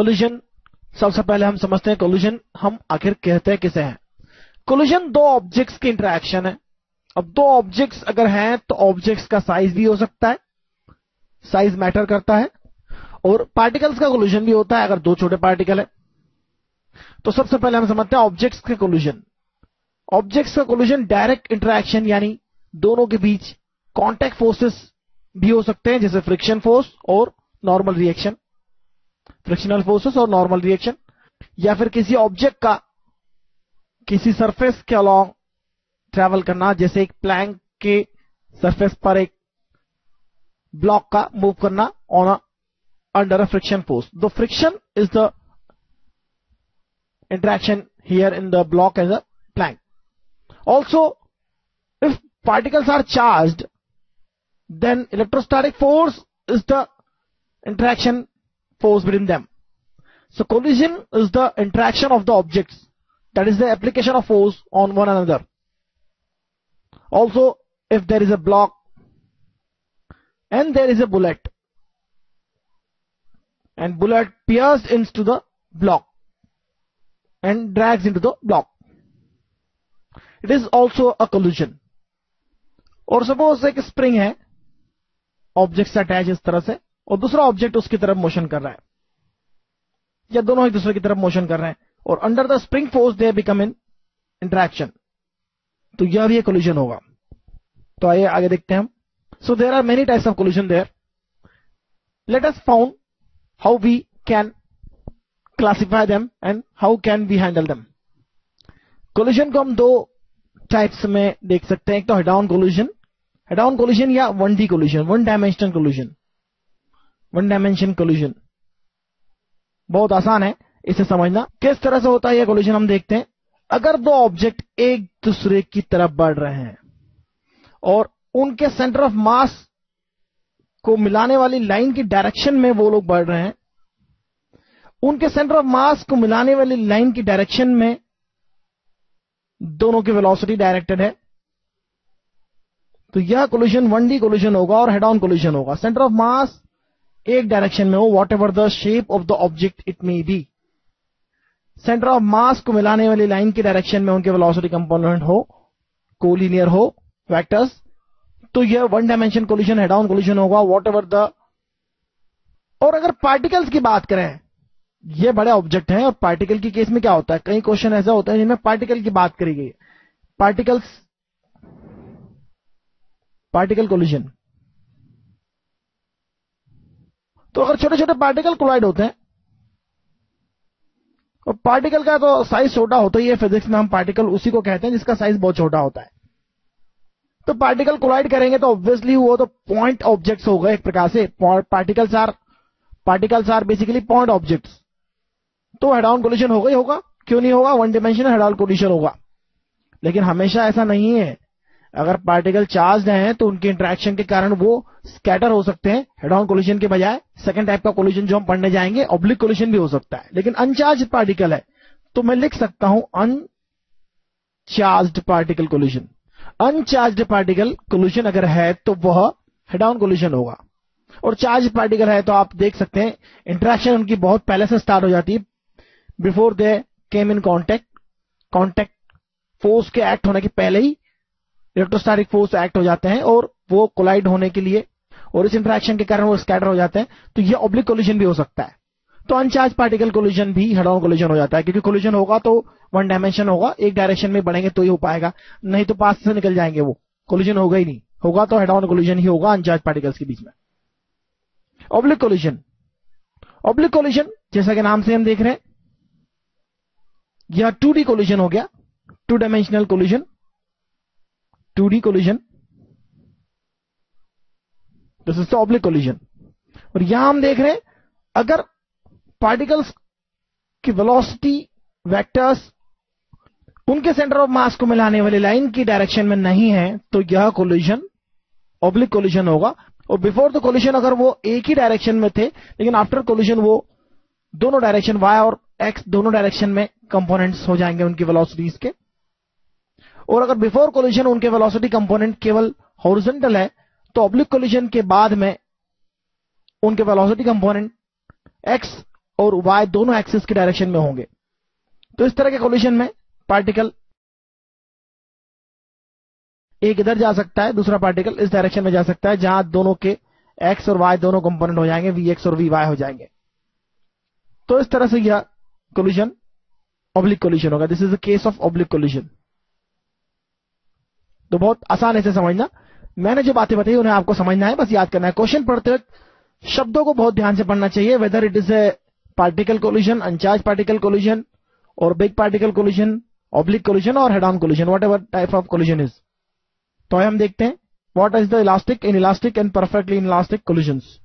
Collision, सबसे पहले हम समझते हैं कोलिजन हम आखिर कहते हैं किसे हैं। कोलिजन दो ऑब्जेक्ट्स की इंटरेक्शन है। अब दो ऑब्जेक्ट्स अगर हैं तो ऑब्जेक्ट्स का साइज भी हो सकता है, साइज मैटर करता है, और पार्टिकल्स का कोलिजन भी होता है अगर दो छोटे पार्टिकल है। तो सबसे पहले हम समझते हैं ऑब्जेक्ट्स के कोलिजन। ऑब्जेक्ट्स का कोलिजन डायरेक्ट इंटरेक्शन यानी दोनों के बीच कांटेक्ट फोर्सेस भी हो सकते हैं, जैसे फ्रिक्शन फोर्स और नॉर्मल रिएक्शन, फ्रिक्शनल फोर्सेस और नॉर्मल रिएक्शन, या फिर किसी ऑब्जेक्ट का किसी सरफेस के अलोंग ट्रैवल करना, जैसे एक प्लैंक के सरफेस पर एक ब्लॉक का मूव करना on under a friction force. The friction is the interaction here in the block as a plank. Also, if particles are charged, then electrostatic force is the interaction force between them. So collision is the interaction of the objects, that is the application of force on one another. Also, if there is a block and there is a bullet, and bullet pierces into the block and drags into the block, it is also a collision. और suppose एक spring है, object से attach इस तरह से, और दूसरा object उसकी तरफ मोशन कर रहा है, या दोनों एक दूसरे की तरफ मोशन कर रहे हैं, और under the spring force they become in interaction, तो यह भी एक कोलिजन होगा। तो आइए आगे देखते हैं हम। So there are many types of collision there. Let us found how we can classify them and how can we handle them. Collision को हम दो टाइप्स में देख सकते हैं। एक तो head on collision, head on collision या 1D collision, one dimensional collision. One dimension collision बहुत आसान है इसे समझना। किस तरह से होता है यह कोलिजन हम देखते हैं। अगर दो ऑब्जेक्ट एक दूसरे की तरफ बढ़ रहे हैं और उनके सेंटर ऑफ मास को मिलाने वाली लाइन की डायरेक्शन में वो लोग बढ़ रहे हैं, उनके सेंटर ऑफ मास को मिलाने वाली लाइन की डायरेक्शन में दोनों की वेलोसिटी डायरेक्टेड है, तो यह कोलिजन 1D कोलिजन होगा और हेड ऑन कोलिजन होगा। सेंटर ऑफ मास एक डायरेक्शन में हो, what ever the shape of the object it may be, centre of mass को मिलाने वाली लाइन की डायरेक्शन में उनके वेलोसिटी कंपोनेंट हो, कोलिनियर हो, वेक्टर्स, तो यह one dimension collision head on collision होगा, वॉट एवर द। और अगर पार्टिकल्स की बात करें, ये बड़े ऑब्जेक्ट हैं, और पार्टिकल की केस में क्या होता है, कई क्वेश्चन ऐसा होता है जिनमें पार्टिकल की बात करी गई है। पार्टिकल कोलिजन, तो अगर छोटे छोटे पार्टिकल कोलाइड होते हैं, और पार्टिकल का तो साइज छोटा होता ही है, फिजिक्स में हम पार्टिकल उसी को कहते हैं जिसका साइज बहुत छोटा होता है। तो पार्टिकल कोलाइड करेंगे तो ऑब्वियसली वो तो पॉइंट ऑब्जेक्ट्स हो गए एक प्रकार से। Particles are basically point objects, तो हेड ऑन कोलिजन होगा ही होगा, क्यों नहीं होगा, one dimensional head on collision होगा। लेकिन हमेशा ऐसा नहीं है। अगर पार्टिकल चार्ज हैं तो उनके इंटरेक्शन के कारण वो स्कैटर हो सकते हैं हेड ऑन कोलिजन के बजाय। सेकंड टाइप का कोलिजन जो हम पढ़ने जाएंगे ऑब्लिक कोलिजन भी हो सकता है। लेकिन अनचार्ज पार्टिकल है तो मैं लिख सकता हूं uncharged particle collision. Uncharged particle collision अगर है तो वह हेड ऑन कोलिजन होगा, और चार्ज पार्टिकल है तो आप देख सकते हैं इंटरेक्शन उनकी बहुत पहले से स्टार्ट हो जाती है, before they came in contact force के एक्ट होने के पहले ही इलेक्ट्रोस्टैटिक फोर्स एक्ट हो जाते हैं और वो कोलाइड होने के लिए, और इस इंटरेक्शन के कारण वो स्कैटर हो जाते हैं, तो ये ऑब्लिक कोलिजन भी हो सकता है। तो अनचार्ज पार्टिकल कोलिजन भी हेड ऑन कोलिजन हो जाता है, क्योंकि कोलिजन होगा तो वन डायमेंशन होगा, एक डायरेक्शन में बढ़ेंगे तो ही हो पाएगा, नहीं तो पास से निकल जाएंगे, वो कोलिजन होगा ही नहीं। होगा तो हेड ऑन कोलिजन ही होगा अनचार्ज पार्टिकल्स के बीच में। ऑब्लिक कोलिजन, ऑब्लिक कोलिजन जैसा कि नाम से हम देख रहे हैं, यह 2D कोलिजन हो गया, two dimensional collision, 2D collision, this is the oblique collision. और यहां हम देख रहे हैं अगर पार्टिकल्स की वेलोसिटी वेक्टर्स उनके सेंटर ऑफ मास को मिलाने वाली लाइन की डायरेक्शन में नहीं है, तो यह कोलिजन ऑब्लिक कोलिजन होगा। और बिफोर द कोलिजन अगर वो एक ही डायरेक्शन में थे, लेकिन आफ्टर कोलिजन वो दोनों डायरेक्शन y और x दोनों डायरेक्शन में कंपोनेंट्स हो जाएंगे उनकी वेलोसिटीज के। और अगर बिफोर कोलिजन उनके वेलोसिटी कंपोनेंट केवल हॉरिजॉन्टल है, तो ऑब्लिक कोलिजन के बाद में उनके वेलोसिटी कंपोनेंट x और y दोनों एक्सिस की डायरेक्शन में होंगे। तो इस तरह के कोलिजन में पार्टिकल एक इधर जा सकता है, दूसरा पार्टिकल इस डायरेक्शन में जा सकता है, जहां दोनों के x और y दोनों कंपोनेंट हो जाएंगे, vx और vy हो जाएंगे। तो इस तरह से यह कोलिजन ऑब्लिक कोलिजन होगा। This is the case of oblique collision. तो बहुत आसान है इसे समझना। मैंने जो बातें बताई उन्हें आपको समझना है, बस याद करना है। क्वेश्चन पढ़ते वक्त शब्दों को बहुत ध्यान से पढ़ना चाहिए, whether it is a particle collision, uncharge particle collision, और big particle collision, oblique collision और head on collision, whatever type of collision is. तो हम देखते हैं what is the elastic, inelastic and perfectly inelastic collisions.